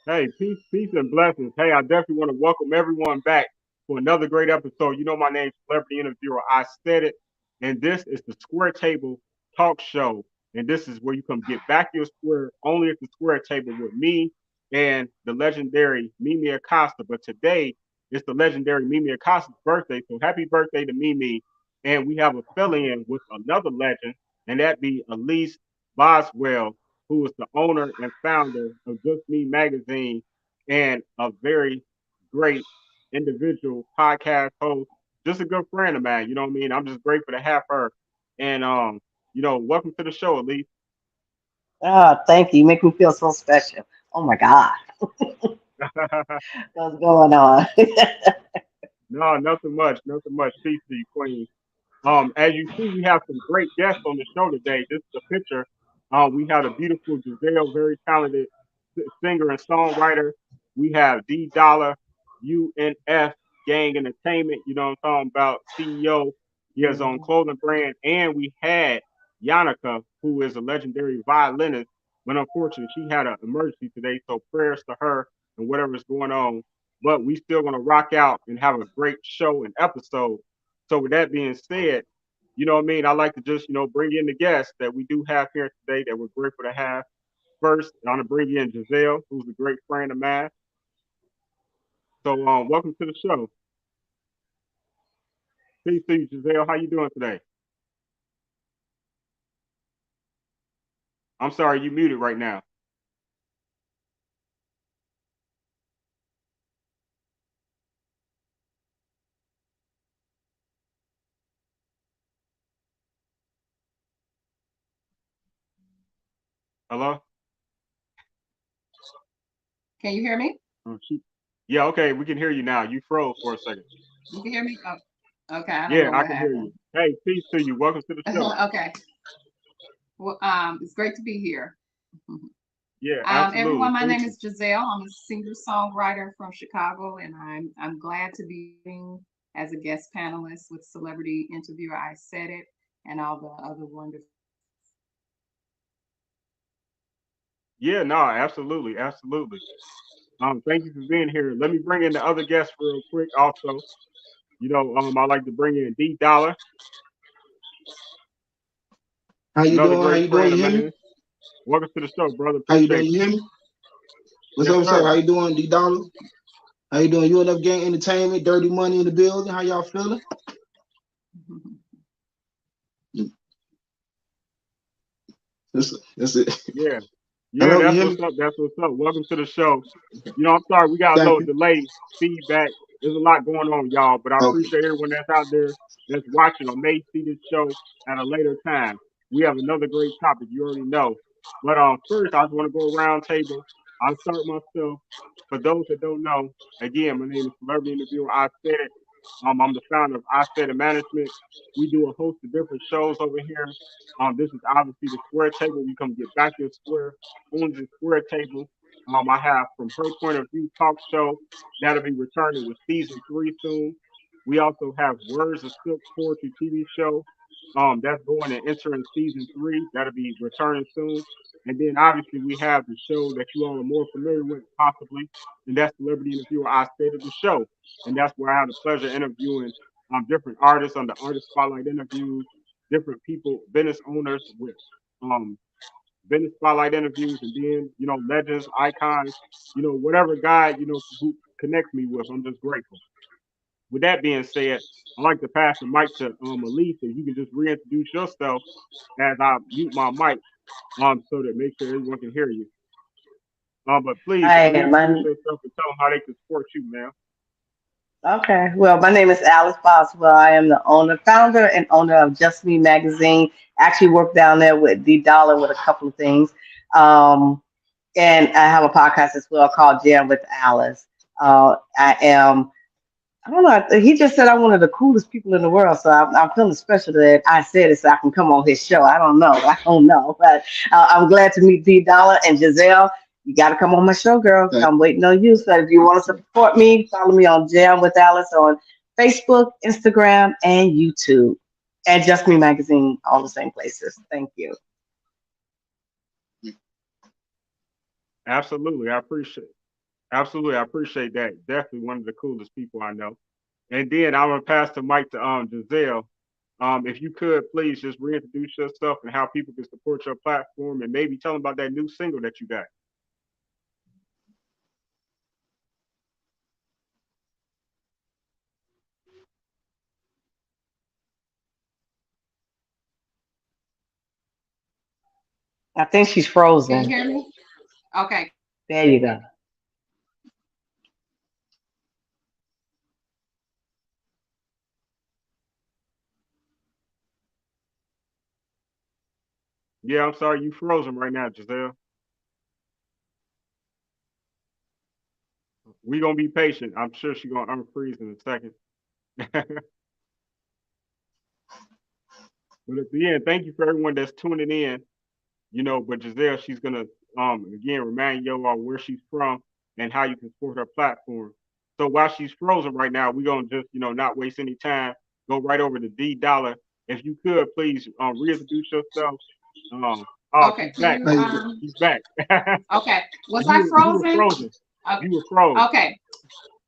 Hey, peace, and blessings. Hey, I definitely want to welcome everyone back for another great episode. You know my name's Celebrity Interviewer. I said it, and this is the Square Table Talk Show. And this is where you come get back your square only at the Square Table with me and the legendary Mimie Acosta. But today it's the legendary Mimie Acosta's birthday, so happy birthday to Mimie. And we have a fill-in with another legend, and that be Elise Boswell, who is the owner and founder of Just Me Magazine and a very great individual podcast host, just a good friend of mine. You know what I mean? I'm just grateful to have her. And welcome to the show, Elise. Thank you. You make me feel so special. Oh my God. What's going on? No, nothing much, nothing much. Peace to you, Queen. As you see, we have some great guests on the show today. This is a picture. We have a beautiful Gizelle, very talented singer and songwriter. We have Dolla, U.N.F, Gang Entertainment. You know what I'm talking about? CEO. He has his own Mhm. clothing brand. And we had Yanit, who is a legendary violinist. But unfortunately, she had an emergency today. So prayers to her and whatever's going on. But we still going to rock out and have a great show and episode. So with that being said, you know what I mean? I like to just, bring in the guests that we do have here today that we're grateful to have. First, I want to bring in Gizelle, who's a great friend of mine. So welcome to the show. Peace to you, Gizelle. How you doing today? I'm sorry, you muted right now. Hello? Can you hear me? Oh, shoot. Yeah, okay, we can hear you now. You froze for a second. You can hear me? Oh, okay, I don't Yeah, know I what can hear you. happened. Hey, peace to you. Welcome to the show. Okay. Well, it's great to be here. Yeah, absolutely. Everyone, my Thank name you. is Gizelle. I'm a singer-songwriter from Chicago, and I'm glad to be as a guest panelist with celebrity interviewer I Said It and all the other wonderful. Yeah, no, absolutely, absolutely. Thank you for being here. Let me bring in the other guests real quick also. I like to bring in Dolla, How you another doing? How great you doing? friend You of hear me? mine. Welcome to the show, brother. How you doing? Appreciate You you. hear me? What's Yes, up? What's up? sir. How you doing, D Dollar? How you doing? U.N.F Gang Entertainment, Dirty Money in the building. How y'all feeling? That's it. Yeah. Yeah, Hello, you that's hear what's me? up. That's what's up. Welcome to the show. I'm sorry we got a Thank little you. delay feedback. There's a lot going on, y'all, but I Okay. appreciate everyone that's out there that's watching or may see this show at a later time. We have another great topic, you already know. But first I just want to go around table. I'll start myself. For those that don't know, again, my name is Celebrity Interviewer. I said it. I'm the founder of I Said It Management. We do a host of different shows over here. This is obviously the Square Table. We come get back your square on the Square Table. I have From Her Point of View talk show that'll be returning with season 3 soon. We also have Words of Silk Poetry TV show that's going and entering season 3 that'll be returning soon. And then obviously we have the show that you all are more familiar with possibly, and that's Celebrity Interviewer. I stated the show, and that's where I have the pleasure of interviewing different artists on the Artist Spotlight interviews, different people, business owners with um business spotlight interviews, and then legends, icons, whatever guy who connects me with. I'm just grateful. With that being said, I'd like to pass the mic to Elise, and you can just reintroduce yourself as I mute my mic, so that make sure everyone can hear you. But please Hi, reintroduce yourself and tell them how they can support you, man. okay. Well, my name is Alice Boswell. I am the owner, founder, and owner of Just Me Magazine. Actually, work down there with D Dollar with a couple of things. Um, and I have a podcast as well called Jam with Alice. I am I don't know. He just said I'm one of the coolest people in the world, so I'm feeling special that I said it so I can come on his show. I don't know. I don't know, but I'm glad to meet D Dollar and Gizelle. You got to come on my show, girl. Thank I'm waiting on you. So if you want to support me, follow me on Jam with Alice on Facebook, Instagram, and YouTube, and Just Me Magazine, all the same places. Thank you. Absolutely, I appreciate it. Absolutely, I appreciate that. Definitely one of the coolest people I know. And then I'm gonna pass the mic to Gizelle. If you could please just reintroduce yourself and how people can support your platform, and maybe tell them about that new single that you got. I think she's Can you frozen. hear me? Okay. There you go. Yeah, I'm sorry you frozen right now, Giselle. We gonna be patient. I'm sure she's gonna unfreeze in a second. But at the end, thank you for everyone that's tuning in. But Giselle, she's gonna again remind you all where she's from and how you can support her platform. So while she's frozen right now, we're gonna just not waste any time. Go right over to D Dollar. If you could please reintroduce yourself. Oh, Okay. she's Can back. you How you doing? She's back. okay. Was I You were frozen? frozen. Okay. You were frozen. Okay.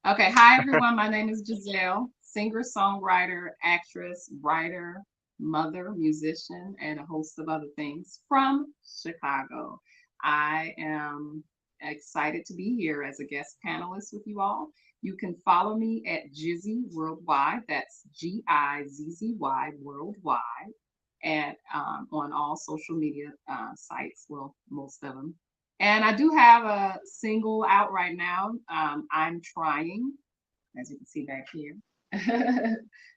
Okay. Hi everyone. My name is Gizelle, singer, songwriter, actress, writer, mother, musician, and a host of other things from Chicago. I am excited to be here as a guest panelist with you all. You can follow me at Jizzy Worldwide. That's Gizzy Worldwide. And on all social media sites, well, most of them. And I do have a single out right now. I'm trying, as you can see back here.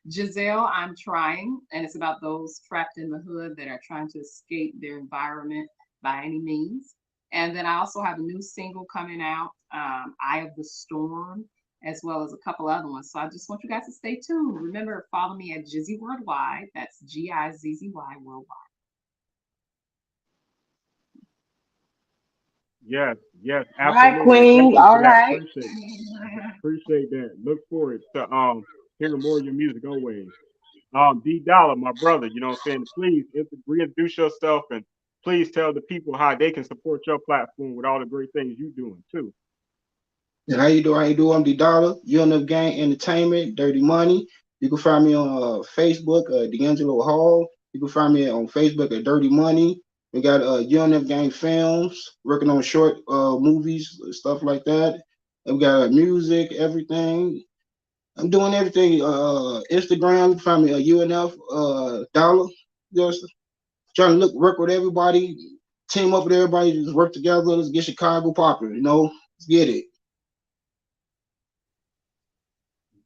Gizelle, I'm trying, and it's about those trapped in the hood that are trying to escape their environment by any means. And then I also have a new single coming out, Eye of the Storm, as well as a couple other ones. So I just want you guys to stay tuned. Remember, follow me at Jizzy Worldwide. That's Gizzy Worldwide. Yes, yes, All right, absolutely. Thank Queen. you for All that. right. Appreciate that. Look forward to hearing more of your music always. D Dollar, my brother, what I'm saying? Please reintroduce yourself and please tell the people how they can support your platform with all the great things you're doing too. Yeah, how you doing? How you doing? I'm D Dollar, U.N.F Gang Entertainment, Dirty Money. You can find me on Facebook, Deangelo Hall. You can find me on Facebook at Dirty Money. We got U.N.F Gang Films, working on short movies, stuff like that. And we got music, everything. I'm doing everything. Instagram, you can find me UNF Dollar. Just trying to work with everybody, team up with everybody, just work together. Let's get Chicago popping. Let's get it.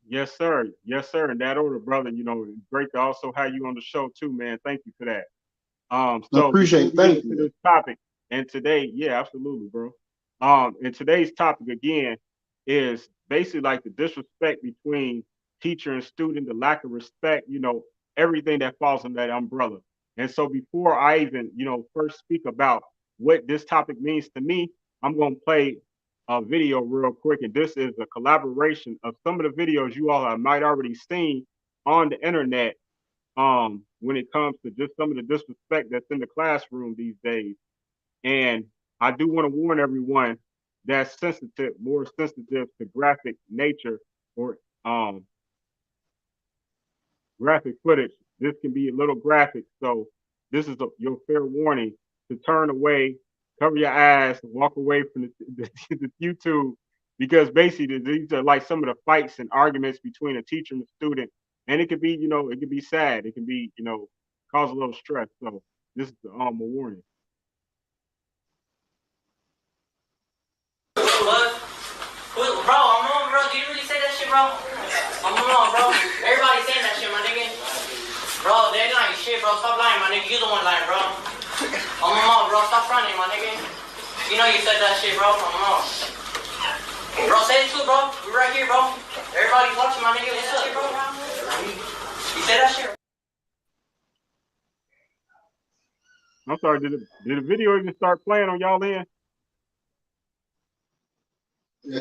Yes, sir. Yes, sir. In that order, brother, it's great to also have you on the show too, man. Thank you for that. I So appreciate before it. we get Thank into you. this topic, and today, yeah, absolutely, bro. And today's topic again is basically like the disrespect between teacher and student, the lack of respect, everything that falls in that umbrella. And so before I even, first speak about what this topic means to me, I'm gonna play a video real quick. And this is a collaboration of some of the videos you all have might already seen on the internet when it comes to just some of the disrespect that's in the classroom these days. And I do want to warn everyone that's sensitive, more sensitive to graphic nature or graphic footage. This can be a little graphic. So this is your fair warning to turn away, cover your eyes, walk away from the YouTube, because basically these are like some of the fights and arguments between a teacher and a student. And it could be, it could be sad. It can be, cause a little stress. So this is a warning. What? Bro, I'm on, bro. Do you really say that shit, bro? I'm on, bro. Everybody saying that shit, my nigga. Bro, they lying shit, bro. Stop lying, my nigga. You the one lying, bro. I'm on, bro. Stop fronting, my nigga. You know you said that shit, bro. I'm on. Bro, say it too, bro. We're right here, bro. Everybody's watching, my nigga. What's up, bro? You said that shit. I'm sorry, did the video even start playing on y'all end? Yeah.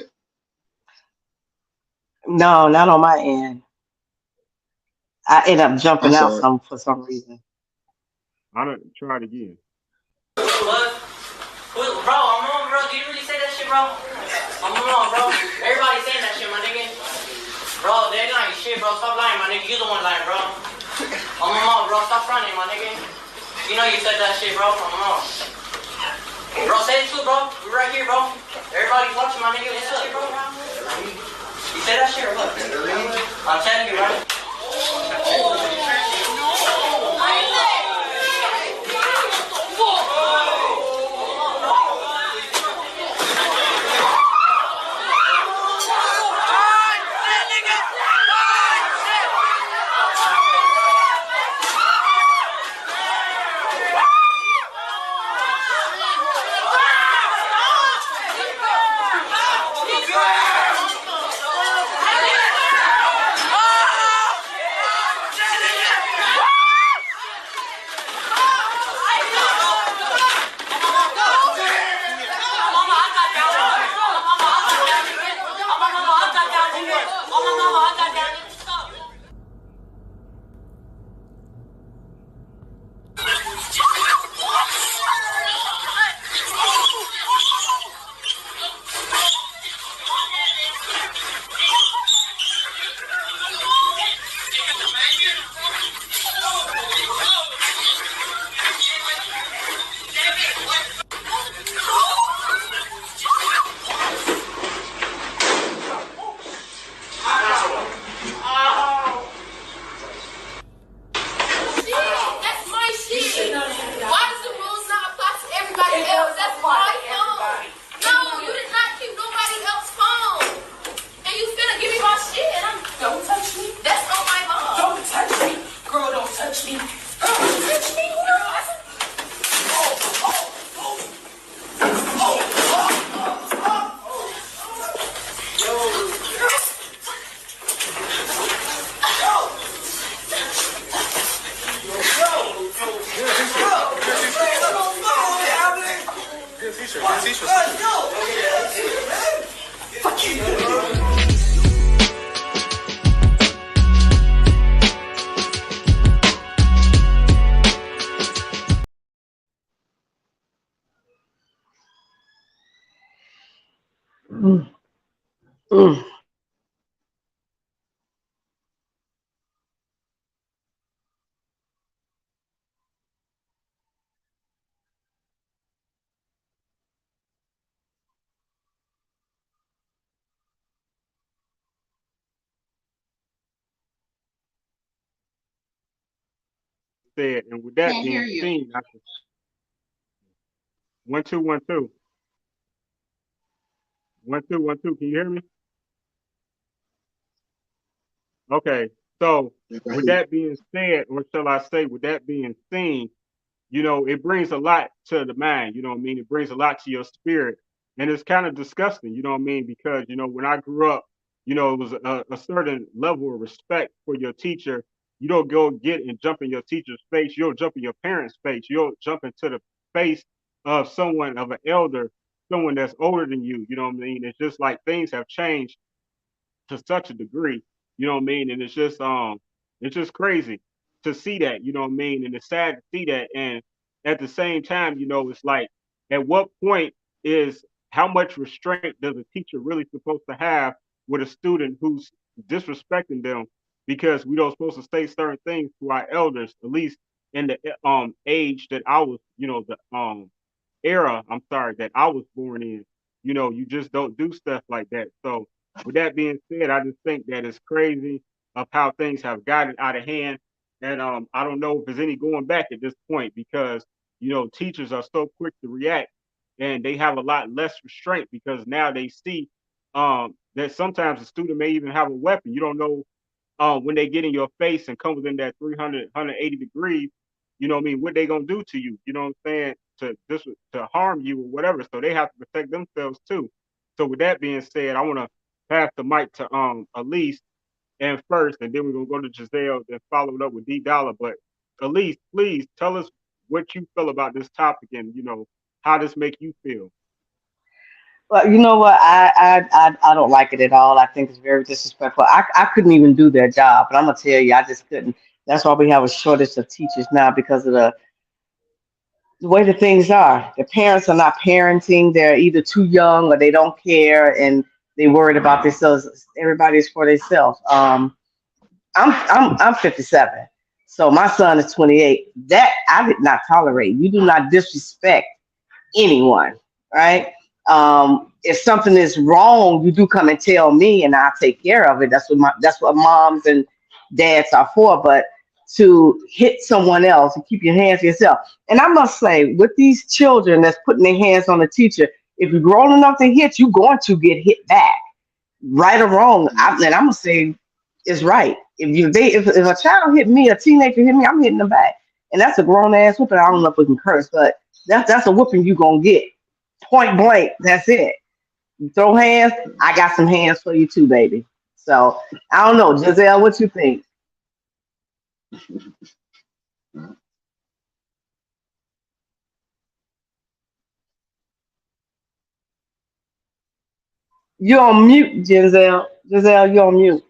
No, not on my end. I end up I'm jumping out sorry. some for some reason. I don't try it again. What? Bro, I'm on, bro. Do you really say that shit, bro? I'm on, bro. Everybody saying that shit, my nigga. Bro, they're lying shit, bro. Stop lying, my nigga. You the one lying, bro. I'm on, bro. Stop fronting, my nigga. You know you said that shit, bro. I'm on. Bro, say the truth, bro. We're right here, bro. Everybody's watching, my nigga. What's up, bro? You said that shit or what? I'm telling you, bro. Said, and with that Can't hear being you. seen, 1 2 1 2 1 2 1 2. Can you hear me? Okay. So with that being said, or shall I say, with that being seen, it brings a lot to the mind. You know what I mean? It brings a lot to your spirit, and it's kind of disgusting. You know what I mean? Because when I grew up, it was a certain level of respect for your teacher. You don't go get and jump in your teacher's face. You don't jump in your parents' face. You don't jump into the face of someone of an elder, someone that's older than you. You know what I mean? It's just like things have changed to such a degree, you know what I mean? And it's just crazy to see that, you know what I mean? And it's sad to see that. And at the same time, it's like at what point is how much restraint does a teacher really supposed to have with a student who's disrespecting them because we don't supposed to say certain things to our elders, at least in the age that I was, the era, I'm sorry, that I was born in. You just don't do stuff like that. So with that being said, I just think that it's crazy of how things have gotten out of hand. And I don't know if there's any going back at this point because, teachers are so quick to react and they have a lot less restraint because now they see that sometimes the student may even have a weapon. You don't know when they get in your face and come within that 300, 180 degrees, you know what I mean, what they gonna do to you, you know what I'm saying, to harm you or whatever. So they have to protect themselves too. So with that being said, I want to pass the mic to Elise and first, and then we're gonna go to Gizelle and follow it up with Dolla. But Elise, please tell us what you feel about this topic and how this make you feel. Well, you know what? I don't like it at all. I think it's very disrespectful. I couldn't even do their job, but I'm gonna tell you, I just couldn't. That's why we have a shortage of teachers now because of the way the things are. The parents are not parenting. They're either too young or they don't care and they worried about themselves. Everybody's for themselves. I'm 57, so my son is 28. That I did not tolerate. You do not disrespect anyone, right? If something is wrong, you do come and tell me, and I'll take care of it. That's what moms and dads are for. But to hit someone else and keep your hands to yourself. And I must say, with these children that's putting their hands on the teacher, if you're grown enough to hit, you're going to get hit back, right or wrong. And I'm gonna say it's right. If a child hit me, a teenager hit me, I'm hitting them back, and that's a grown ass whooping. I don't know if we can curse, but that's a whooping you gonna get, point blank. That's it. You throw hands, I got some hands for you too, baby. So I don't know, Gizelle, what you think? You on mute, Gizelle. Gizelle, you on mute.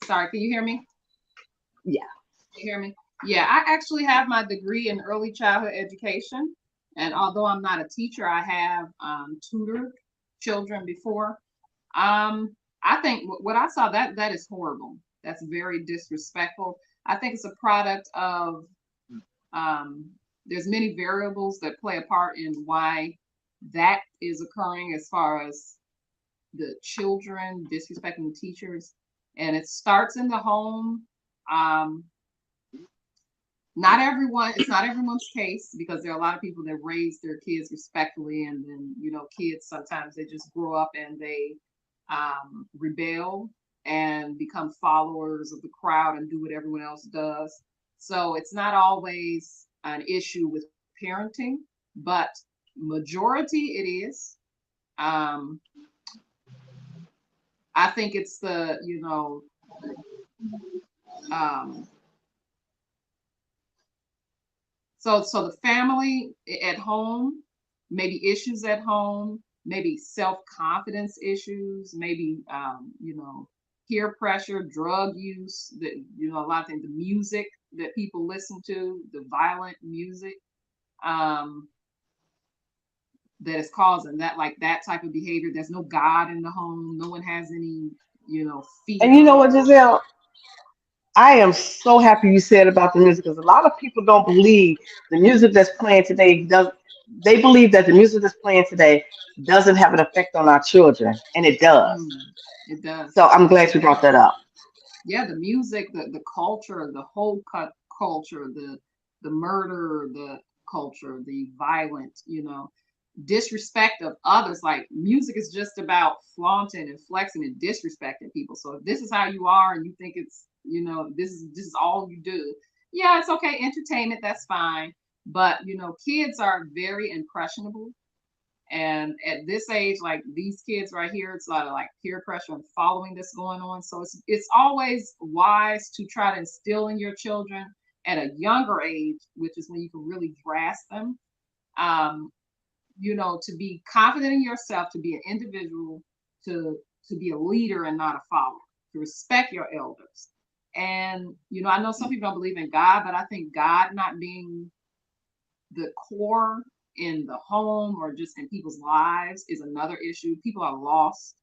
Sorry, can you hear me? Yeah. Can you hear me? Yeah, I actually have my degree in early childhood education. And although I'm not a teacher, I have tutored children before. I think what I saw, that is horrible. That's very disrespectful. I think it's a product of there's many variables that play a part in why that is occurring as far as the children disrespecting the teachers. And it starts in the home. It's not everyone's case, because there are a lot of people that raise their kids respectfully, and then kids sometimes they just grow up and they rebel and become followers of the crowd and do what everyone else does. So it's not always an issue with parenting, but majority it is. I think it's the so the family at home, maybe issues at home, maybe self-confidence issues, maybe peer pressure, drug use, that a lot of things, the music that people listen to, the violent music, that is causing that type of behavior. There's no God in the home. No one has any And you fear. know what, Gizelle? I am so happy you said about the music, because a lot of people don't believe the music that's playing today does. They believe that the music that's playing today doesn't have an effect on our children, and it does. It does. So I'm glad you brought that up. Yeah, the music, the culture, the whole cut culture, the murder, the culture, the violent, disrespect of others. Like, music is just about flaunting and flexing and disrespecting people. So if this is how you are and you think it's this is all you do, yeah, it's okay, entertainment, that's fine. But kids are very impressionable, and at this age, like these kids right here, it's a lot of like peer pressure and following that's going on. So it's always wise to try to instill in your children at a younger age, which is when you can really grasp them, to be confident in yourself, to be an individual, to be a leader and not a follower, to respect your elders. And I know some people don't believe in God, but I think God not being the core in the home or just in people's lives is another issue. People are lost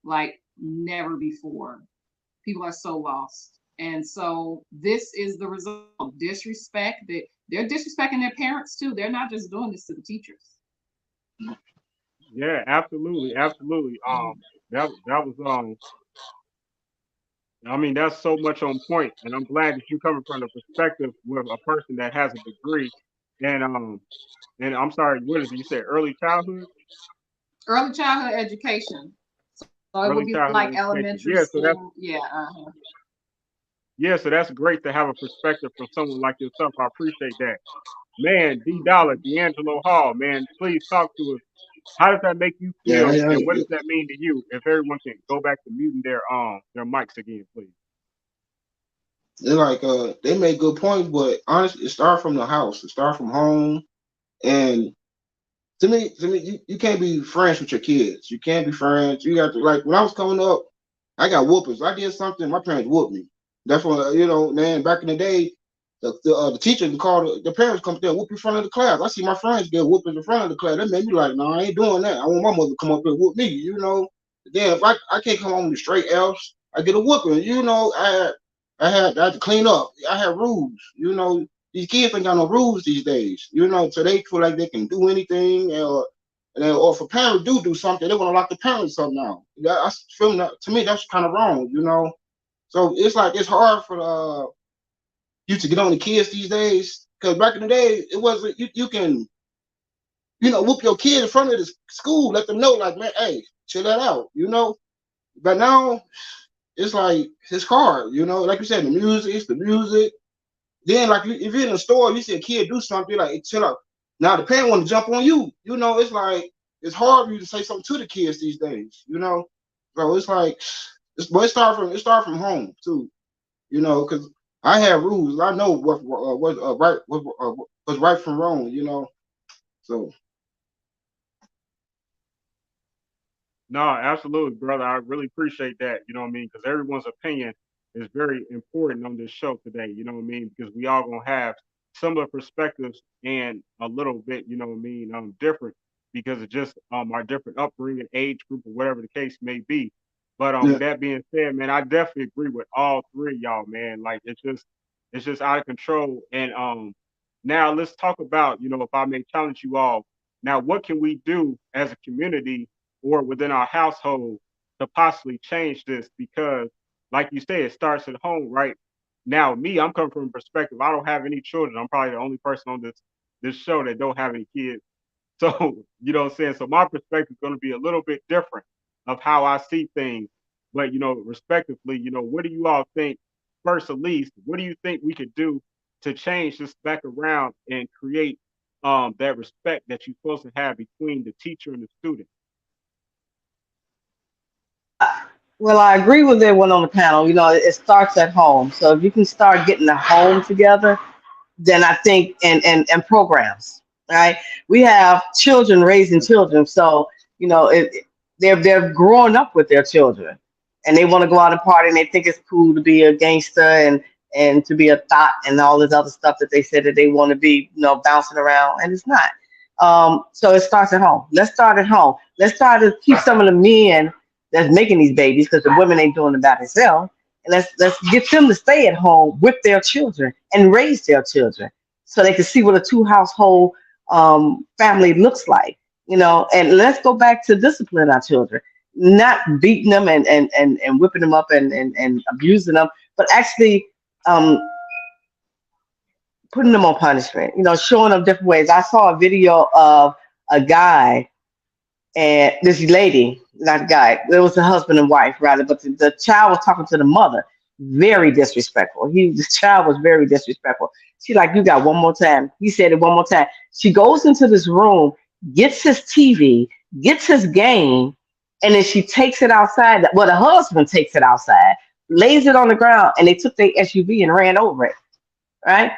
like never before. People are so lost. And so this is the result of disrespect. That they're disrespecting their parents too. They're not just doing this to the teachers. Yeah, absolutely, absolutely. That was I mean, that's so much on point, and I'm glad that you coming from the perspective with a person that has a degree, and I'm sorry, what is it? You said early childhood? Early childhood education. So it would Early be childhood like education. elementary school. Yeah. Yeah, so that's great to have a perspective from someone like yourself. I appreciate that. Man, Dolla, Deangelo Hall, man, please talk to us. How does that make you Yeah, feel, yeah, and what does that mean to you? If everyone can go back to muting their mics again, please. they're like they make good points, but honestly, it start from the house. It start from home. And to me, you can't be friends with your kids. You can't be friends. You got to, like, when I was coming up, I got whoopers. I did something, my parents whooped me. That's when man, back in the day, the teacher can call the parents come there, whoop in front of the class. I see my friends get whooped in front of the class. That made me like, no, I ain't doing that. I want my mother to come up here and whoop me, you know. Then if I can't come home with straight F's, I get a whooping, you know. I had to clean up. I had rules, you know. These kids ain't got no rules these days, you know. So they feel like they can do anything, or if a parent do something, they want to lock the parents up now. I feel that, to me, that's kind of wrong, you know. So it's like it's hard for you to get on the kids these days, because back in the day, it wasn't. You can, you know, whoop your kid in front of the school, let them know, like, man, hey, chill that out, you know. But now it's like it's hard, you know. Like you said, it's the music. Then, like, if you're in a store, you see a kid do something, you're like, hey, chill out. Now the parent want to jump on you, you know. It's like it's hard for you to say something to the kids these days, you know. So it's like, it start from home too, you know, because I have rules. I know what's right from wrong, you know. So No, absolutely, brother. I really appreciate that. You know what I mean? Because everyone's opinion is very important on this show today. You know what I mean? Because we all gonna have similar perspectives and a little bit, you know what I mean, different because of just our different upbringing, age group, or whatever the case may be. But yeah, with that being said, man, I definitely agree with all three of y'all, man. Like it's just out of control. And now let's talk about, you know, if I may challenge you all. Now, what can we do as a community or within our household to possibly change this? Because, like you said, it starts at home, right? Now, me, I'm coming from a perspective. I don't have any children. I'm probably the only person on this show that don't have any kids. So, you know what I'm saying? So my perspective is going to be a little bit different of how I see things. But, you know, respectively, you know, what do you all think, first at least, what do you think we could do to change this back around and create that respect that you're supposed to have between the teacher and the student? Well, I agree with everyone on the panel. You know, it starts at home. So if you can start getting the home together, then I think and programs, right? We have children raising children, so you know they're growing up with their children, and they want to go out and party, and they think it's cool to be a gangster and to be a thought and all this other stuff that they said that they want to be, you know, bouncing around, and it's not. So it starts at home. Let's start at home. Let's try to keep some of the men that's making these babies, because the women ain't doing it by themselves, and let's get them to stay at home with their children and raise their children so they can see what a two household family looks like, you know. And let's go back to discipline our children, not beating them and whipping them up and abusing them, but actually um, putting them on punishment, you know, showing them different ways. I saw a video of a guy and this lady, not a guy, it was a husband and wife rather, but the child was talking to the mother, very disrespectful. The child was very disrespectful. She like, you got one more time. He said it one more time. She goes into this room, gets his TV, gets his game, and then she takes it outside. Well, the husband takes it outside, lays it on the ground, and they took their SUV and ran over it. Right?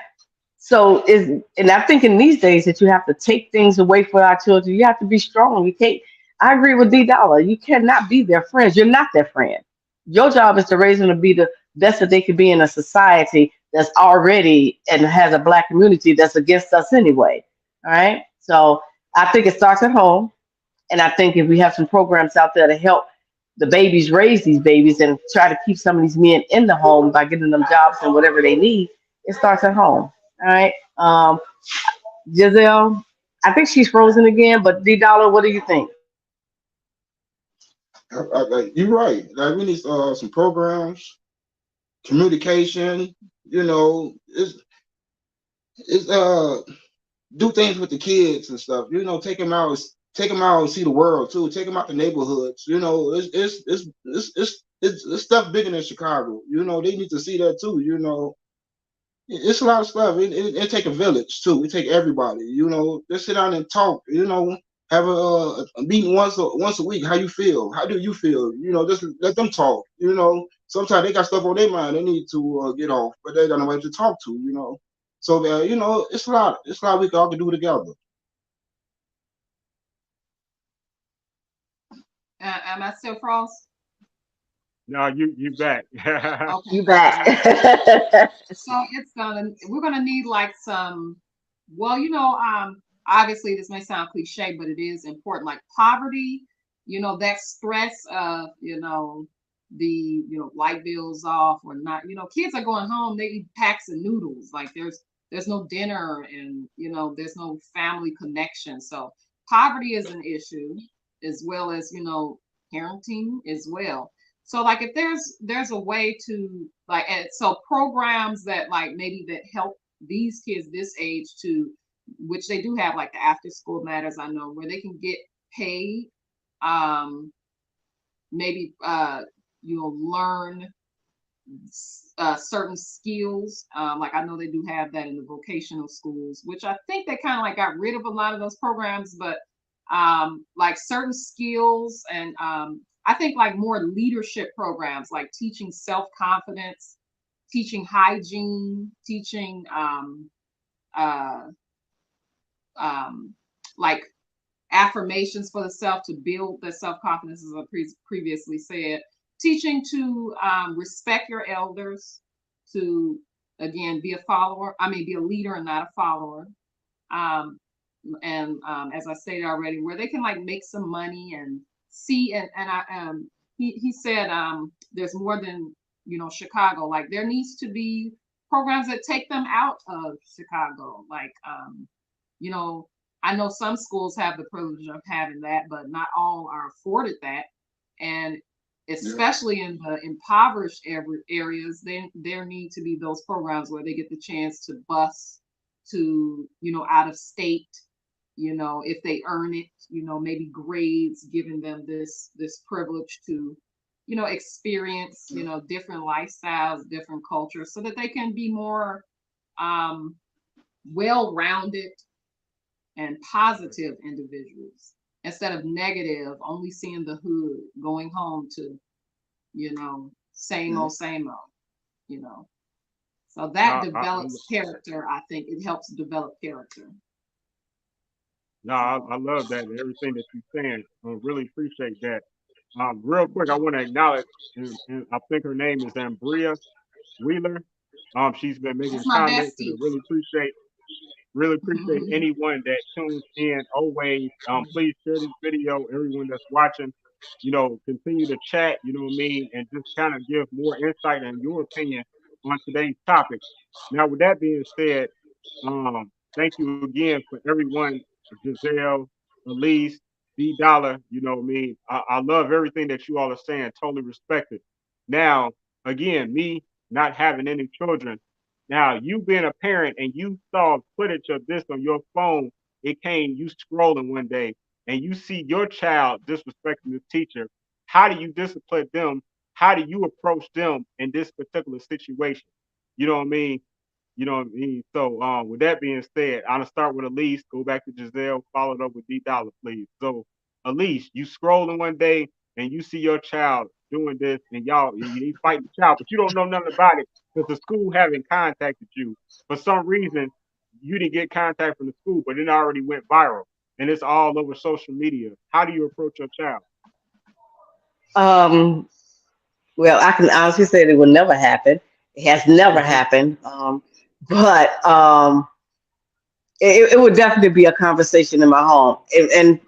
So and I'm thinking these days that you have to take things away from our children. You have to be strong. You can't. I agree with Dolla. You cannot be their friends. You're not their friend. Your job is to raise them to be the best that they could be in a society that's already and has a black community that's against us anyway. All right. So I think it starts at home, and I think if we have some programs out there to help the babies raise these babies and try to keep some of these men in the home by getting them jobs and whatever they need, it starts at home. All right. Gizelle, I think she's frozen again, but Dolla, what do you think? you're right. Like we need some programs, communication. You know, it's do things with the kids and stuff. You know, take them out and see the world too. Take them out the neighborhoods. You know, it's stuff bigger than Chicago. You know, they need to see that too. You know, it's a lot of stuff. It take a village too. It take everybody. You know, just sit down and talk. You know, have a meeting once a week. How you feel? How do you feel? You know, just let them talk. You know, sometimes they got stuff on their mind they need to get off, but they got nobody to talk to. You know, so you know, it's a lot. It's a lot we all can do together. Am I still frost? No, you back. Okay. You back. So we're gonna need like some, well, obviously this may sound cliche, but it is important. Like poverty, that stress of, light bills off or not, kids are going home, they eat packs of noodles. Like there's no dinner and, there's no family connection. So poverty is an issue as well as, parenting as well. So like if there's a way to like, and so programs that like maybe that help these kids this age to, which they do have like the after school matters, I know, where they can get paid, maybe learn certain skills. Like I know they do have that in the vocational schools, which I think they kind of like got rid of a lot of those programs, but like certain skills and I think like more leadership programs, like teaching self-confidence, teaching hygiene, teaching uh, like affirmations for the self to build the self-confidence, as I previously said, teaching to respect your elders, to again be a leader and not a follower. And as I stated already, where they can like make some money and see, and I he said there's more than Chicago. Like there needs to be programs that take them out of Chicago. Like I know some schools have the privilege of having that, but not all are afforded that. And especially in the impoverished areas, there need to be those programs where they get the chance to bus to out of state, if they earn it, maybe grades giving them this privilege to experience different lifestyles, different cultures, so that they can be more well-rounded and positive individuals instead of negative, only seeing the hood, going home to same old, so that No, develops character. I think it helps develop character. no, So I love that and everything that you're saying. I really appreciate that. Real quick, I want to acknowledge, and I think her name is Ambria Wheeler. She's been making that's my comments, and I bestie. really appreciate anyone that tunes in always. Please share this video. Everyone that's watching, continue to chat, you know what I mean, and just kind of give more insight and your opinion on today's topic. Now, with that being said, thank you again for everyone, Gizelle, Elise, D Dollar, you know what I mean. I love everything that you all are saying, totally respect it. Now, again, me not having any children, now, you being a parent and you saw footage of this on your phone, it came you scrolling one day and you see your child disrespecting the teacher. How do you discipline them? How do you approach them in this particular situation? You know what I mean? You know what I mean? So, with that being said, I'm gonna start with Elise, go back to Gizelle, followed up with D Dollar, please. So, Elise, you scrolling one day and you see your child doing this, and y'all you fighting the child, but you don't know nothing about it because the school haven't contacted you. For some reason, you didn't get contact from the school, but it already went viral and it's all over social media. How do you approach your child? um, well, I can honestly say that it will never happen. It has never happened. But it would definitely be a conversation in my home, and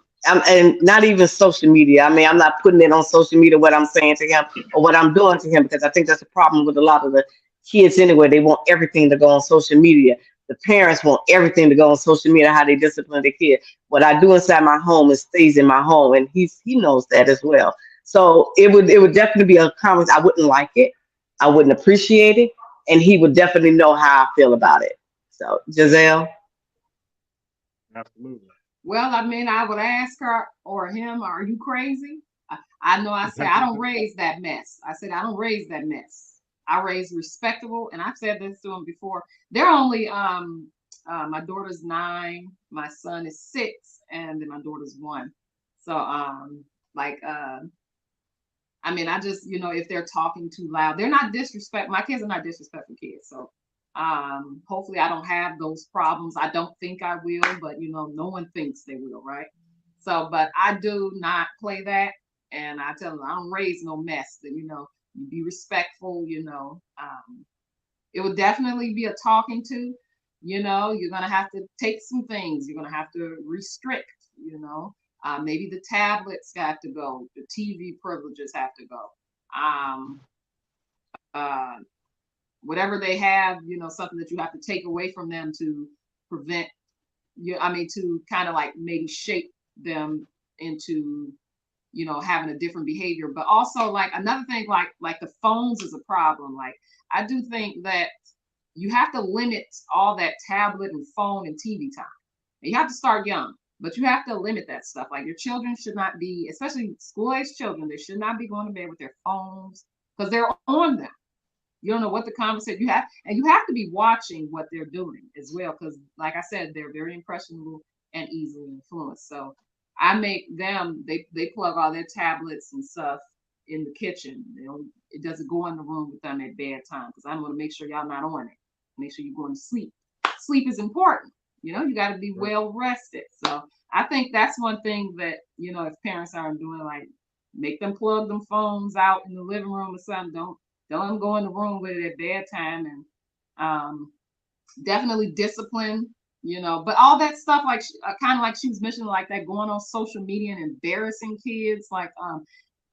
not even social media. I mean, I'm not putting it on social media what I'm saying to him or what I'm doing to him, because I think that's a problem with a lot of the kids anyway. They want everything to go on social media. The parents want everything to go on social media, how they discipline their kid. What I do inside my home, it stays in my home, and he knows that as well. So it would definitely be a comment. I wouldn't like it. I wouldn't appreciate it, and he would definitely know how I feel about it. So, Giselle. Absolutely. well, I mean, I would ask her or him, are you crazy? I know I said I don't raise that mess. I said I don't raise that mess. I raise respectable, and I've said this to them before. They're only my daughter's 9, my son is 6, and then my daughter's 1. So like I mean, I just, if they're talking too loud, they're not disrespect. My kids are not disrespectful kids. So hopefully I don't have those problems. I don't think I will, but no one thinks they will, right? So, but I do not play that. And I tell them I don't raise no mess that, You be respectful, it would definitely be a talking to, you're going to have to take some things. You're going to have to restrict, maybe the tablets have to go. The TV privileges have to go. Whatever they have, something that you have to take away from them to prevent to kind of like maybe shape them into, having a different behavior. But also like another thing, like the phones is a problem. Like I do think that you have to limit all that tablet and phone and TV time. And you have to start young, but you have to limit that stuff. Like your children should not be, especially school-age children, they should not be going to bed with their phones because they're on them. You don't know what the conversation you have, and you have to be watching what they're doing as well. Because like I said, they're very impressionable and easily influenced. So I make them, they plug all their tablets and stuff in the kitchen. It doesn't go in the room with them at bedtime because I'm going to make sure y'all not on it. Make sure you're going to sleep. Sleep is important. You got to be well rested. So I think that's one thing that, if parents aren't doing, like make them plug them phones out in the living room or something. Don't let them go in the room with it at bedtime, and definitely discipline, but all that stuff, like kind of like she was mentioning, like that going on social media and embarrassing kids, like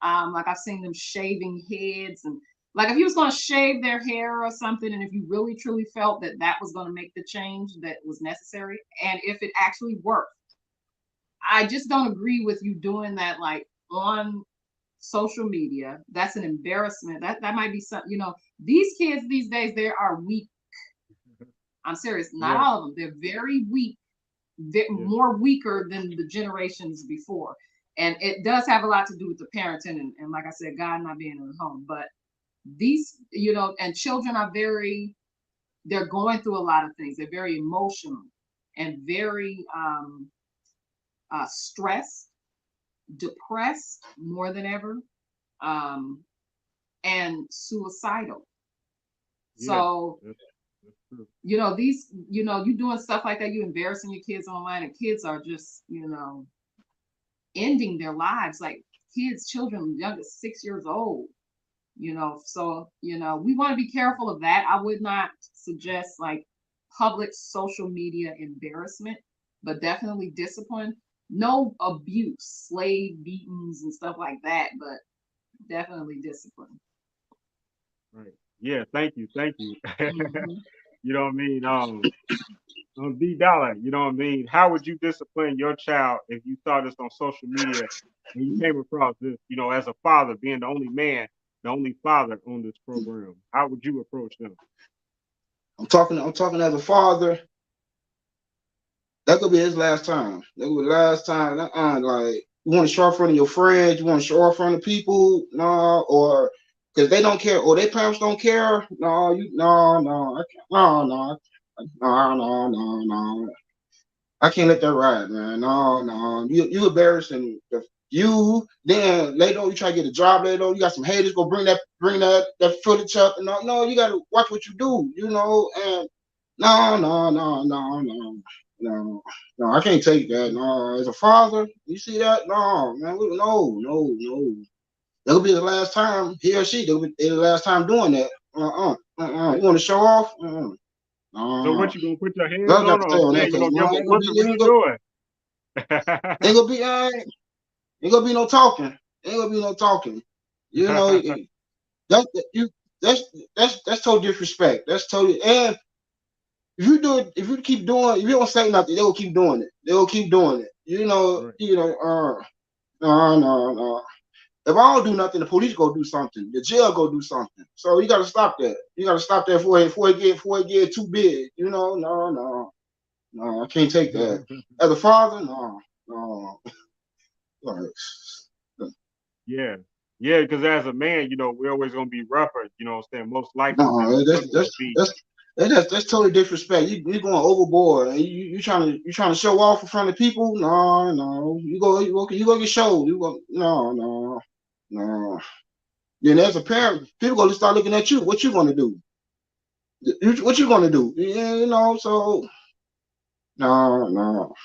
I've seen them shaving heads, and like if you was going to shave their hair or something, and if you really truly felt that that was going to make the change that was necessary, and if it actually worked, I just don't agree with you doing that like on social media. That's an embarrassment. That might be something, these kids these days, they are weak. I'm serious. Not all of them. They're very weak, more weaker than the generations before. And it does have a lot to do with the parenting and like I said, God not being in the home. But these, and children are they're going through a lot of things. They're very emotional and very stressed, depressed more than ever, and suicidal. So these, you doing stuff like that, you embarrassing your kids online, and kids are just, ending their lives, like children young as 6 years old, so we want to be careful of that. I would not suggest like public social media embarrassment, but definitely discipline. No abuse, slave beatings and stuff like that, but definitely discipline. Right. Yeah. Thank you. Mm-hmm. You know what I mean? Dolla, you know what I mean? How would you discipline your child if you saw this on social media and you came across this, as a father, being the only man, the only father on this program? How would you approach them? I'm talking as a father. That could be his last time. That could be the last time. Like, you want to show off in front of your friends, you want to show off in front of people, no, or because they don't care, or their parents don't care. No, I can't. No. I can't let that ride, man. No. You embarrassing you. Then later on, you try to get a job later on. You got some haters go bring that footage up. And no, you got to watch what you do. And no, I can't take that. No, as a father, you see that? No, man, no. That'll be the last time he or she. That'll be the last time doing that. You want to show off? So what, you gonna put your hands Girl got on to her stay or on say that you because gonna give her a whipping? What you doing? Ain't gonna be no talking. That's total disrespect. That's totally. And if you keep doing, if you don't say nothing, they will keep doing it. Right. No. If I don't do nothing, the police go do something. The jail go do something. So you got to stop that. You got to stop that before it get too big. No, I can't take that. As a father, no. Yeah, because as a man, we're always gonna be rougher. You know what I'm saying? Most likely than No, a woman would be. that's totally disrespect. You going overboard. And you trying to show off in front of people. No. You go get showed. No. Then as a parent, people gonna start looking at you. What you gonna do? What you gonna do? Yeah, so no.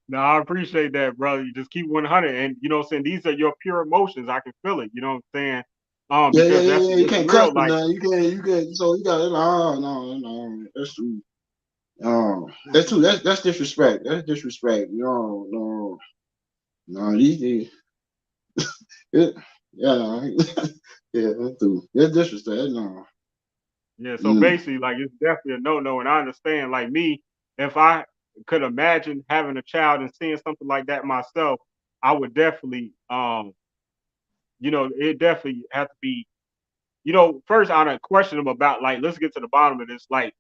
No, I appreciate that, brother. You just keep 100, and you know what I'm saying, these are your pure emotions. I can feel it. You know what I'm saying? Yeah, yeah, Because yeah, that's yeah. You what's can't cuss real. or Like, nothing. You can't. So you got it. No, no, no. That's true. That's true. That's disrespect. That's disrespect. No, no, no. It, yeah, yeah. That's true. That's disrespect. No. yeah. So Mm. basically, like, it's definitely a no-no, and I understand. Like me, if I could imagine having a child and seeing something like that myself, I would definitely, it definitely have to be, first I would question them about, like, let's get to the bottom of this. Like,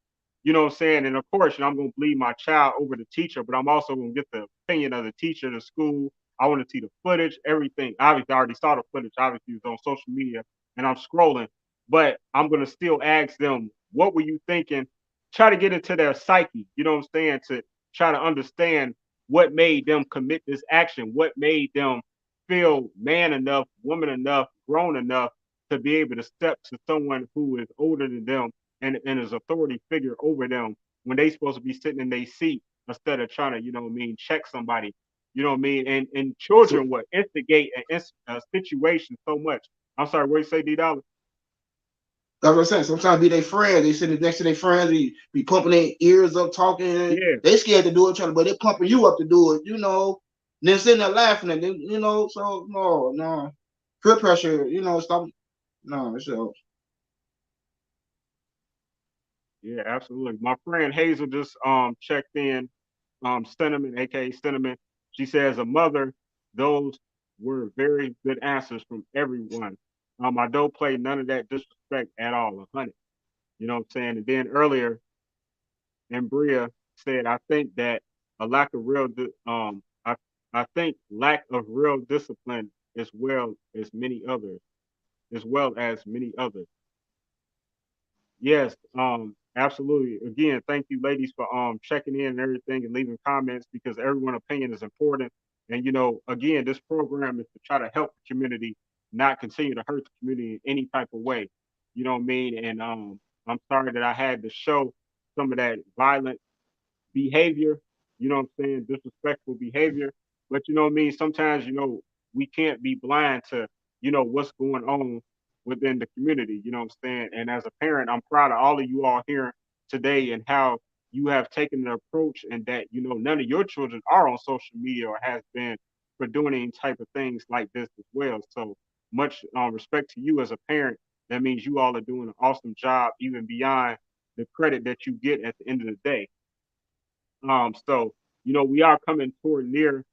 you know what I'm saying? And of course, I'm gonna believe my child over the teacher, but I'm also gonna get the opinion of the teacher, the school. I want to see the footage, everything. Obviously, I already saw the footage. Obviously, it's on social media and I'm scrolling, but I'm gonna still ask them, what were you thinking? Try to get into their psyche, you know what I'm saying? To try to understand what made them commit this action, what made them feel man enough, woman enough, grown enough to be able to step to someone who is older than them and is authority figure over them when they supposed to be sitting in their seat instead of trying to, check somebody. You know what I mean? And So children will instigate a situation so much. I'm sorry, what you say, D Dollar? that's what I'm saying. Sometimes be their friend. They sitting next to their friends. They be pumping their ears up, talking. Yeah, They scared to do it, but they pumping you up to do it. Then sitting there laughing at them. So no, no. Peer pressure. Stop. No, so yeah, absolutely. My friend Hazel just checked in, Cinnamon, aka Cinnamon. She says, a mother, those were very good answers from everyone. I don't play none of that disrespect at all. 100. You know what I'm saying? And then earlier, Bria said, I think that a lack of I think lack of real discipline as well as many others. Yes, absolutely. Again, thank you, ladies, for checking in and everything and leaving comments, because everyone's opinion is important. And again, this program is to try to help the community, not continue to hurt the community in any type of way. You know what I mean? And I'm sorry that I had to show some of that violent behavior, you know what I'm saying, disrespectful behavior. But you know what I mean? Sometimes, we can't be blind to, what's going on within the community, you know what I'm saying? And as a parent, I'm proud of all of you all here today and how you have taken an approach, and that, none of your children are on social media or has been for doing any type of things like this as well. So much respect to you as a parent. That means you all are doing an awesome job, even beyond the credit that you get at the end of the day. So, we are coming toward near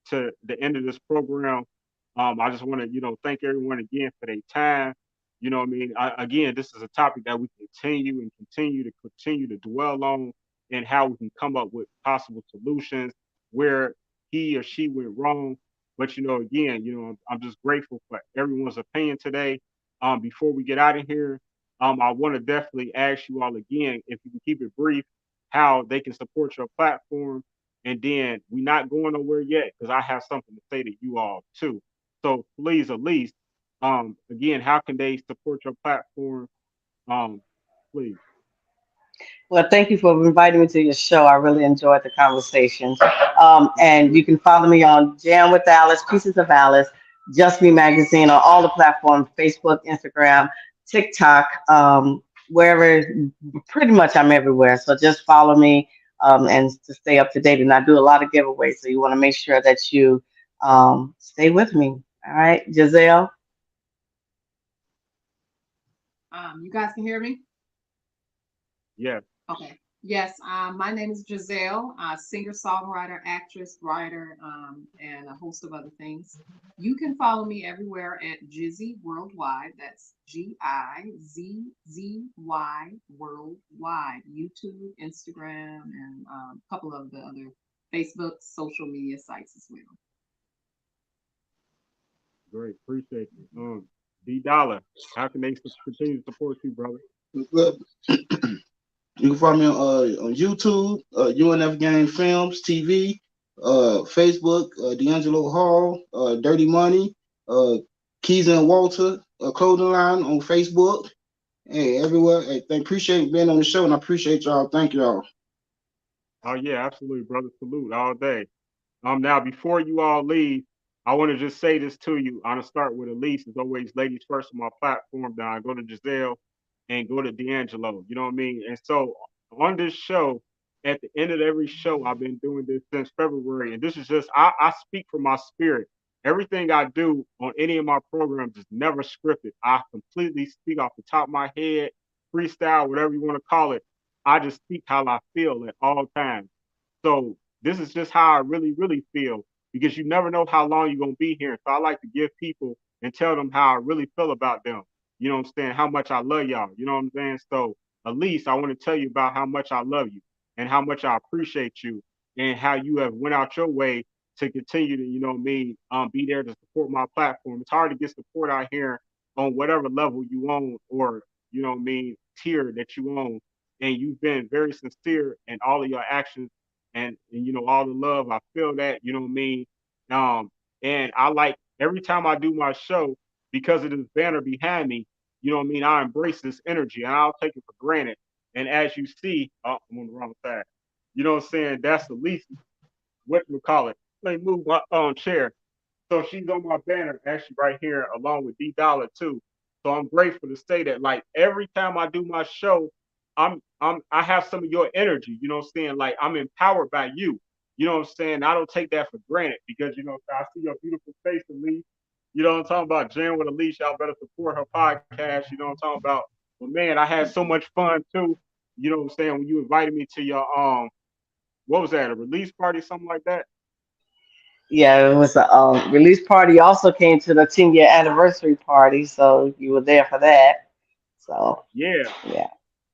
to the end of this program. I just want to, thank everyone again for their time. You know what I mean? Again, this is a topic that we continue to dwell on, and how we can come up with possible solutions where he or she went wrong. But, again, I'm just grateful for everyone's opinion today. Before we get out of here, I want to definitely ask you all again, if you can keep it brief, how they can support your platform. And then we're not going nowhere yet, because I have something to say to you all too. So please, at least, again, how can they support your platform? Um, please. Well, thank you for inviting me to your show. I really enjoyed the conversation. And you Absolutely. can follow me on Jam with Alice, Pieces of Alice, Just Me Magazine on all the platforms, Facebook, Instagram, TikTok, wherever, pretty much I'm everywhere. So just follow me and to stay up to date. And I do a lot of giveaways. So you want to make sure that you stay with me. All right, Gizelle? You guys can hear me? Yes. Okay. Yes, my name is Gizelle, singer, songwriter, actress, writer, and a host of other things. You can follow me everywhere at Jizzy Worldwide. That's GIZZY Worldwide. YouTube, Instagram, and a couple of the other Facebook social media sites as well. Great. Appreciate you. D Dollar, how can they continue to support you, brother? look, you can find me on YouTube, U.N.F Game Films TV, Facebook, Deangelo Hall, Dirty Money, uh, Keys and Walter, clothing line on Facebook. Hey, everywhere. Hey, appreciate being on the show, and I appreciate y'all. Thank y'all. Oh yeah, absolutely, brother. Salute all day. Now before you all leave, I want to just say this to you. I'm gonna start with Elise. As always, ladies first on my platform. Then I go to Gizelle and go to Deangelo. You know what I mean? And so on this show, at the end of every show, I've been doing this since February, and this is just I speak from my spirit. Everything I do on any of my programs is never scripted. I completely speak off the top of my head, freestyle, whatever you want to call it. I just speak how I feel at all times. So this is just how I really, really feel because you never know how long you're gonna be here. So I like to give people and tell them how I really feel about them. You know what I'm saying? How much I love y'all. You know what I'm saying? So at least I want to tell you about how much I love you and how much I appreciate you and how you have went out your way to continue to, you know me, be there to support my platform. It's hard to get support out here on whatever level you own or, you know me, tier that you own. And you've been very sincere in all of your actions and you know all the love. I feel that, you know what I mean. Um, and I like every time I do my show because of this banner behind me. You know what I mean. I embrace this energy and I'll take it for granted. And as you see, oh, I'm on the wrong side. You know what I'm saying? That's the least what we call it. Let me move my chair. So she's on my banner, actually right here, along with Dolla too. So I'm grateful to say that, like every time I do my show, I have some of your energy. You know what I'm saying? Like I'm empowered by you. You know what I'm saying? I don't take that for granted because you know I see your beautiful face, Elise. You know what I'm talking about? Jan with Elise, y'all better support her podcast. You know what I'm talking about? But man, I had so much fun too. You know what I'm saying? When you invited me to your what was that? A release party, something like that? Yeah, it was a release party. Also came to the 10-year anniversary party, so you were there for that. So Yeah, yeah.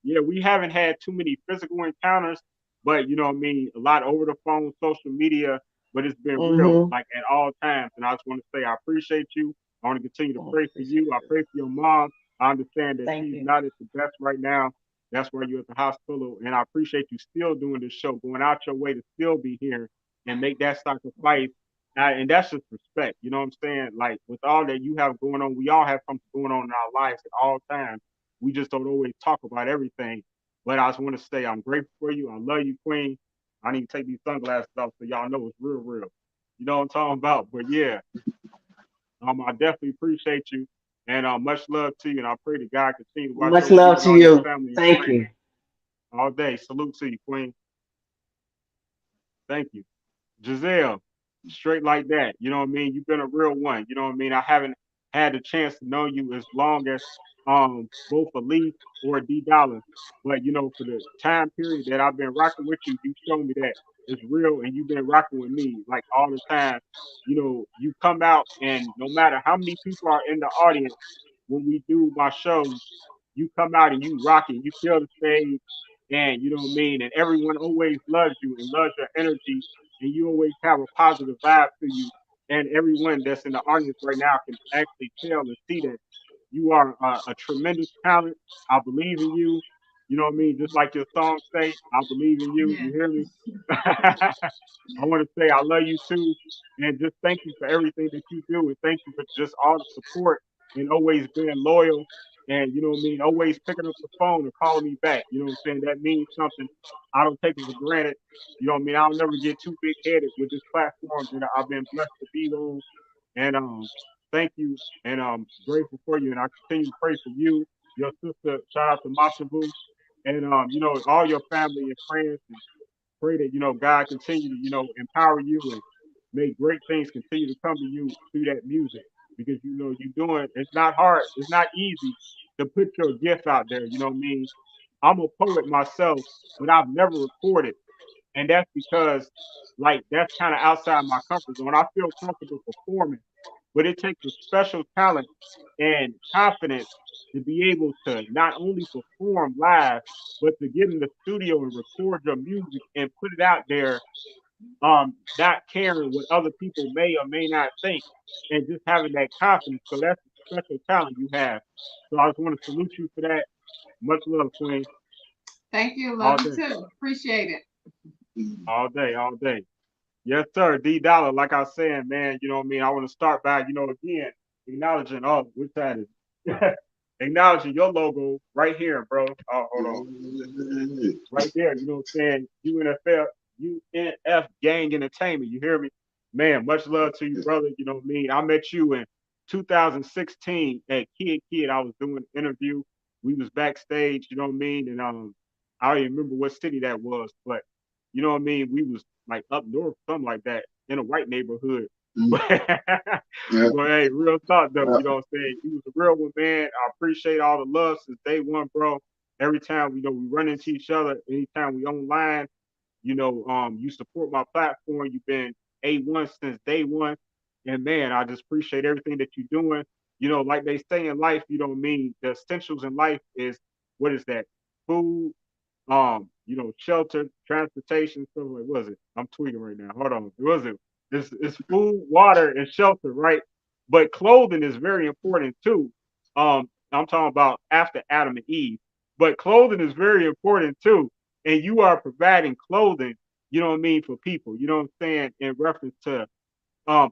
yeah, we haven't had too many physical encounters, but you know what I mean, a lot over the phone, social media, but it's been real, Mm-hmm. like at all times. And I just want to say I appreciate you. I want to continue to Oh, pray for appreciate you. I you. pray for your mom. I understand that Thank she's you. not at the best right now. That's why you're at the hospital. And I appreciate you still doing this show, going out your way to still be here and make that sacrifice. And that's just respect. You know what I'm saying? Like with all that you have going on, we all have something going on in our lives at all times. We just don't always talk about everything. But I just want to say I'm grateful for you. I love you, Queen. I need to take these sunglasses off so y'all know it's real, real. You know what I'm talking about? But yeah, I definitely appreciate you. And much love to you. And I pray that God continue to watch Much over you love and to all your you. family and Thank friends you. all day. Salute to you, Queen. Thank you. Gizelle, straight like that. You know what I mean? You've been a real one. You know what I mean? I haven't had the chance to know you as long as both Elise or D Dollar. But you know, for the time period that I've been rocking with you, you shown me that it's real and you've been rocking with me like all the time. You know, you come out and no matter how many people are in the audience when we do my shows, you come out and you rock it, you fill the stage, and you know what I mean. And everyone always loves you and loves your energy, and you always have a positive vibe to you. And everyone that's in the audience right now can actually tell and see that you are a tremendous talent. I believe in you. You know what I mean? Just like your song say, I believe in you. Yeah. You hear me? I want to say I love you too, and just thank you for everything that you do, and thank you for just all the support and always being loyal, and you know what I mean, always picking up the phone and calling me back. You know what I'm saying? That means something. I don't take it for granted. You know what I mean? I'll never get too big headed with this platform that I've been blessed to be on, and thank you, and grateful for you, and I continue to pray for you, your sister. Shout out to Masavu, and you know all your family and friends. And pray that, you know, God continue to, you know, empower you and make great things continue to come to you through that music. Because, you know, you doing it's not hard, it's not easy to put your gift out there. You know what I mean? I'm a poet myself, but I've never recorded. And that's because like that's kind of outside my comfort zone. I feel comfortable performing, but it takes a special talent and confidence to be able to not only perform live, but to get in the studio and record your music and put it out there, not caring what other people may or may not think, and just having that confidence. So that's a special talent you have. So I just want to salute you for that. Much love, Queen. Thank you. All Love you day, too. Appreciate it. all day, all day. Yes, sir. D Dollar, like I was saying, man, you know what I mean? I want to start by, you know, again, acknowledging, oh, which side is it? acknowledging your logo right here, bro. Oh, hold on. Right there, you know what I'm saying? UNF Gang Entertainment. You hear me? Man, much love to you, brother. You know what I mean? I met you in 2016 at Kid. I was doing an interview. We was backstage, you know what I mean? And I don't even remember what city that was, but you know what I mean? We was like up north, something like that, in a white neighborhood. Mm. Yeah. But hey, real talk though, Yeah. you know what I'm saying? You was a real one, man. I appreciate all the love since day one, bro. Every time we run into each other, anytime we online, you support my platform. You've been A1 since day one. And man, I just appreciate everything that you're doing. Like they say in life, you know what I mean? The essentials in life is what is that? Food, shelter, transportation, something like was it? I'm tweeting right now. Hold on. It wasn't. It's food, water, and shelter, right? But clothing is very important too. I'm talking about after Adam and Eve. But clothing is very important too. And you are providing clothing, you know what I mean, for people. You know what I'm saying? In reference to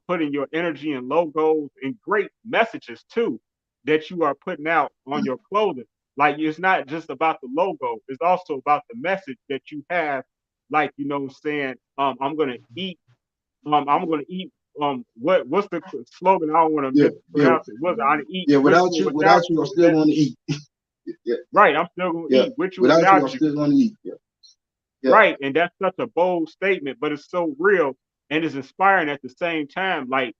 putting your energy and logos and great messages too that you are putting out on your clothing. Like it's not just about the logo, it's also about the message that you have. Like, you know what I'm saying? I'm gonna eat what's the slogan? I don't want to Yeah. Yeah. mispronounce it. What's it? I eat Yeah. with Without you or you, without without you, I'm you. still going to eat. Yeah. Right, I'm still gonna Yeah. eat with you or Without you, I'm without you. still going to eat. Yeah. Yeah. Right. And that's such a bold statement, but it's so real and it's inspiring at the same time. Like,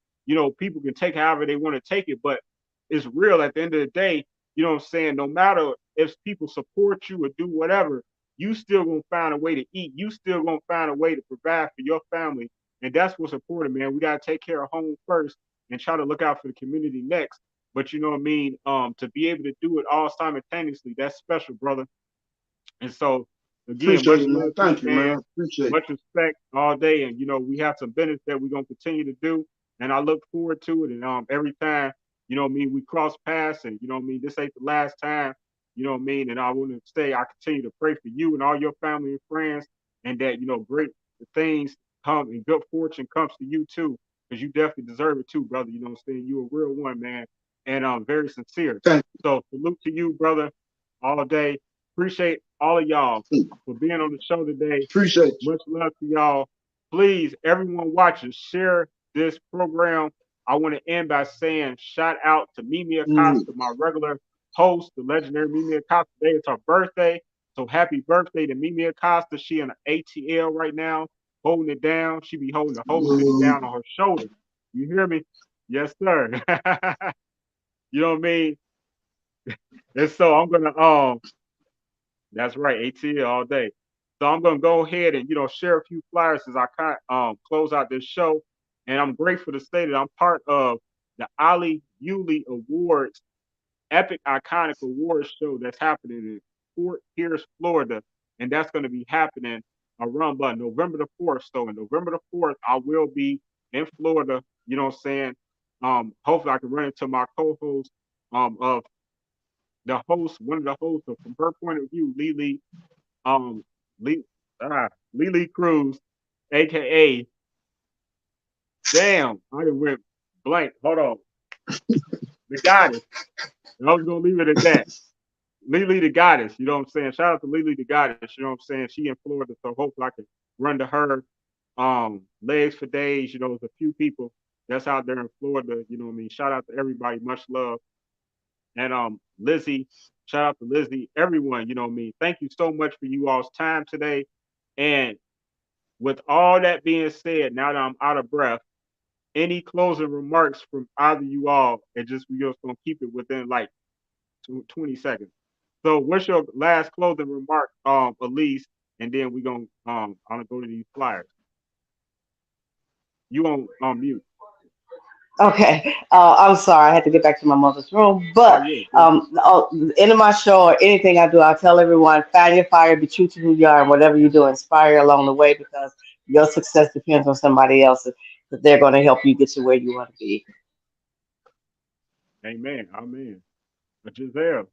people can take it however they want to take it, but it's real at the end of the day. You know what I'm saying? No matter if people support you or do whatever, you still gonna find a way to eat. You still gonna find a way to provide for your family. And that's what's important, man. We gotta take care of home first and try to look out for the community next. But you know what I mean? To be able to do it all simultaneously, that's special, brother. And so, again, Appreciate much it, man. love to you, Thank you, man. man. Appreciate Much respect all day. And, we have some business that we're going to continue to do. And I look forward to it. And every time, you know what I mean, we cross paths and, you know what I mean, this ain't the last time, you know what I mean. And I want to say I continue to pray for you and all your family and friends and that, great things come and good fortune comes to you too, because you definitely deserve it too, brother. You know what I'm saying? You're a real one, man. And very sincere. it. Thank So salute to you, brother, all day. Appreciate all of y'all you. for being on the show today. Appreciate you. Much love to y'all. Please, everyone watching, share this program. I want to end by saying shout out to Mimie Mm. Acosta, my regular host, the legendary Mimie Acosta. Today is her birthday. So happy birthday to Mimie Acosta. She in an ATL right now, holding it down. She be holding the whole city Mm. down on her shoulder. You hear me? Yes, sir. You know what I mean? And so I'm gonna that's right, ATL all day. So I'm gonna go ahead and share a few flyers as I close out this show. And I'm grateful to say that I'm part of the Ali Yulee Awards, Epic Iconic Awards show that's happening in Fort Pierce, Florida. And that's gonna be happening around by November the 4th. So in November the 4th, I will be in Florida, you know what I'm saying? Hopefully I can run into my co-host of one of the hosts of From Her Point of View, Lily um Lee Lily Cruz, aka damn, I just went blank. Hold on. The goddess. And I was gonna leave it at that. Lily the goddess, you know what I'm saying? Shout out to Lily the goddess, you know what I'm saying? She in Florida, so hopefully I can run to her. Legs for days, there's a few people that's out there in Florida, you know what I mean? Shout out to everybody, much love. And Lizzie, shout out to Lizzie, everyone, you know what I mean? Thank you so much for you all's time today. And with all that being said, now that I'm out of breath, any closing remarks from either you all, and we're just gonna keep it within like 20 seconds. So, what's your last closing remark, Elise? And then we're gonna I'm gonna go to these flyers. You on mute? Okay. I'm sorry. I had to get back to my mother's room. Oh But yeah, good. the end of my show or anything I do, I'll tell everyone, find your fire, be true to who you are, and whatever you do, inspire along the way because your success depends on somebody else's. But they're going to help you get to where you want to be. Amen. Amen. Gizelle.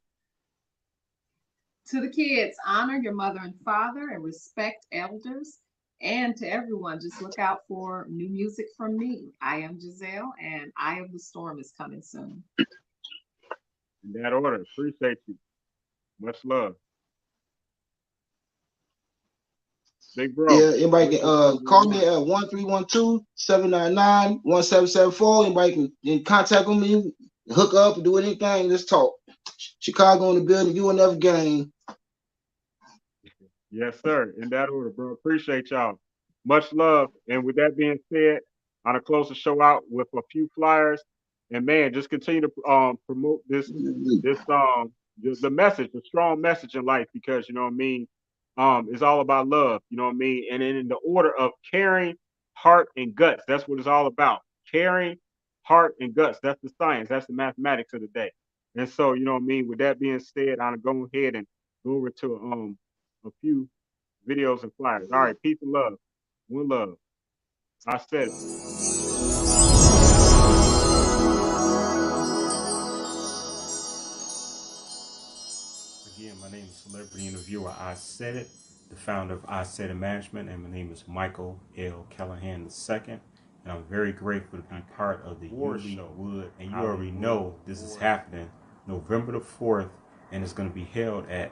To the kids, honor your mother and father and respect elders. And to everyone, just look out for new music from me. I am Gizelle, and Eye of the Storm is coming soon. In that order, appreciate you. Much love. Big bro. Yeah, anybody can call me at 1312-799-1774. Anybody can contact with me, hook up, do anything. Let's talk. Chicago in the building, U.N.F gang. Yes, sir. In that order, bro. Appreciate y'all. Much love. And with that being said, I'm gonna close the show out with a few flyers. And man, just continue to promote this the message, the strong message in life, because you know what I mean. It's all about love. You know what I mean. And in the order of caring, heart, and guts. That's what it's all about. Caring, heart, and guts. That's the science. That's the mathematics of the day. And so, you know what I mean. With that being said, I'm gonna go ahead and go over to a few videos and flyers. All right, peace and love. One love. I said it. Again, my name is Celebrity Interviewer I Said It, the founder of I Said It Management, and my name is Michael L. Callahan II. And I'm very grateful to be part of the Yulee Wood. And you already know this is happening November the 4th, and it's going to be held at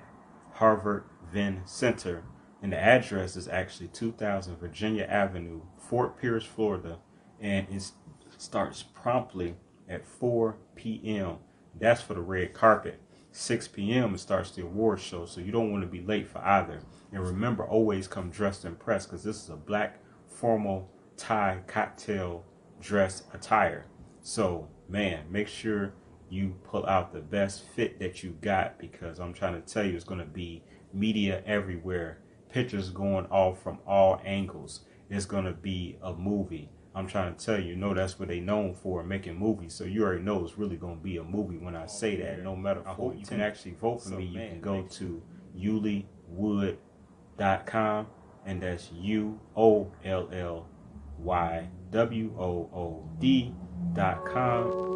Harvard Venn Center. And the address is actually 2000 Virginia Avenue, Fort Pierce, Florida. And it starts promptly at 4 p.m. That's for the red carpet. 6 p.m. it starts the award show, so you don't want to be late for either. And remember, always come dressed and pressed, because this is a black formal tie cocktail dress attire. So man, make sure you pull out the best fit that you got, because I'm trying to tell you, it's going to be media everywhere, pictures going off from all angles. It's going to be a movie. I'm trying to tell you, that's what they known for, making movies. So you already know it's really going to be a movie when I say that. No matter, I hope you can actually vote for me. You can go to yuleewood.com, and that's UOLLYWOOD.com.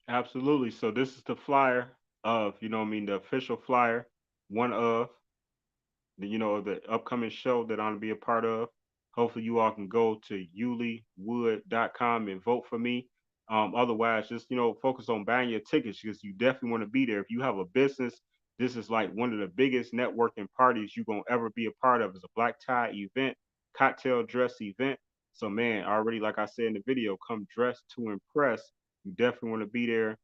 Absolutely. So this is the flyer of, you know what I mean, the official flyer, one of the upcoming show that I'm gonna be a part of. Hopefully you all can go to yuleewood.com and vote for me. Otherwise, just focus on buying your tickets, because you definitely want to be there. If you have a business, this is like one of the biggest networking parties you're gonna ever be a part of. It's a black tie event, cocktail dress event. So man, already like I said in the video, come dressed to impress. You definitely want to be there.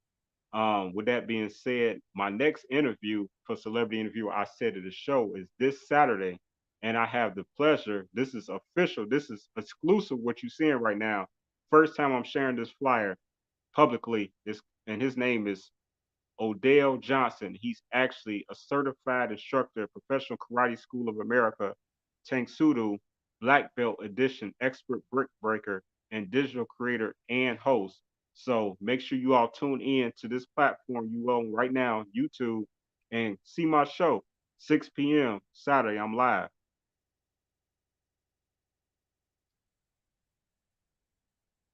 With that being said, my next interview for Celebrity Interviewer I Said at the show is this Saturday, and I have the pleasure. This is official. This is exclusive. What you're seeing right now. First time I'm sharing this flyer publicly. And his name is Odell Johnson. He's actually a certified instructor, Professional Karate School of America, Tangsudo, Black Belt Edition, expert brick breaker, and digital creator and host. So make sure you all tune in to this platform you own right now, YouTube, and see my show, 6 p.m. Saturday. I'm live.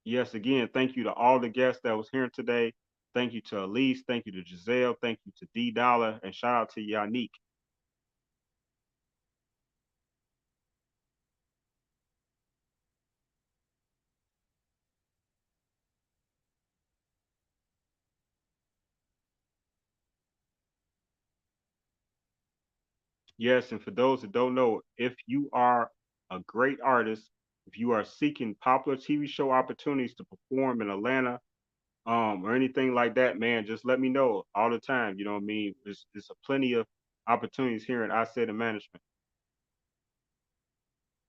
Yes, again, thank you to all the guests that was here today. Thank you to Elise. Thank you to Gizelle. Thank you to Dolla. And shout out to Yanit. Yes, and for those that don't know, if you are a great artist, if you are seeking popular TV show opportunities to perform in Atlanta, or anything like that, man, just let me know all the time. You know what I mean? There's a plenty of opportunities here in I Said in Management.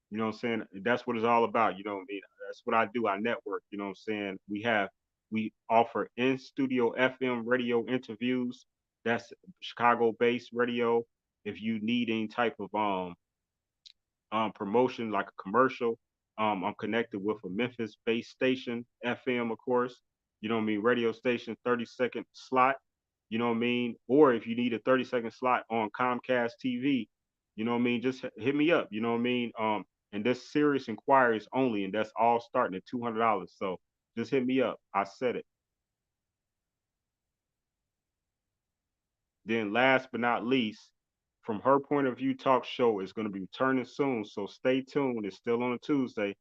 You know what I'm saying? That's what it's all about. You know what I mean? That's what I do. I network. You know what I'm saying? We offer in studio FM radio interviews. That's Chicago based radio. If you need any type of promotion like a commercial, I'm connected with a Memphis-based station, FM, of course. You know what I mean? Radio station, 30-second slot. You know what I mean? Or if you need a 30-second slot on Comcast TV, you know what I mean? Just hit me up. You know what I mean? And this serious inquiries only, and that's all starting at $200. So just hit me up. I said it. Then last but not least, from her point of view talk show is going to be returning soon. So stay tuned. It's still on a Tuesday.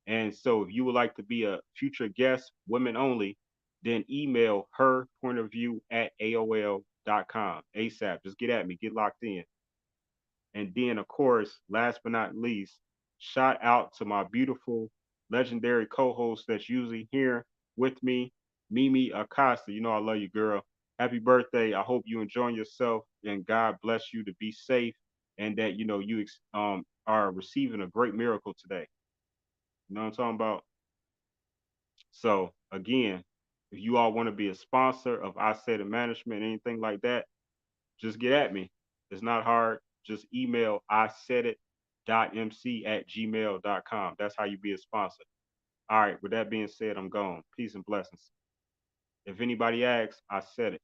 And so if you would like to be a future guest, women only, then email her point of view at AOL.com ASAP. Just get at me, get locked in. And then, of course, last but not least, shout out to my beautiful, legendary co-host that's usually here with me, Mimie Acosta. You know I love you, girl. Happy birthday. I hope you enjoying yourself and God bless you to be safe and that, you know, you are receiving a great miracle today. You know what I'm talking about? So, again, if you all want to be a sponsor of Isaidit Management, anything like that, just get at me. It's not hard. Just email isaidit.mc@gmail.com. That's how you be a sponsor. All right, with that being said, I'm gone. Peace and blessings. If anybody asks, I said it.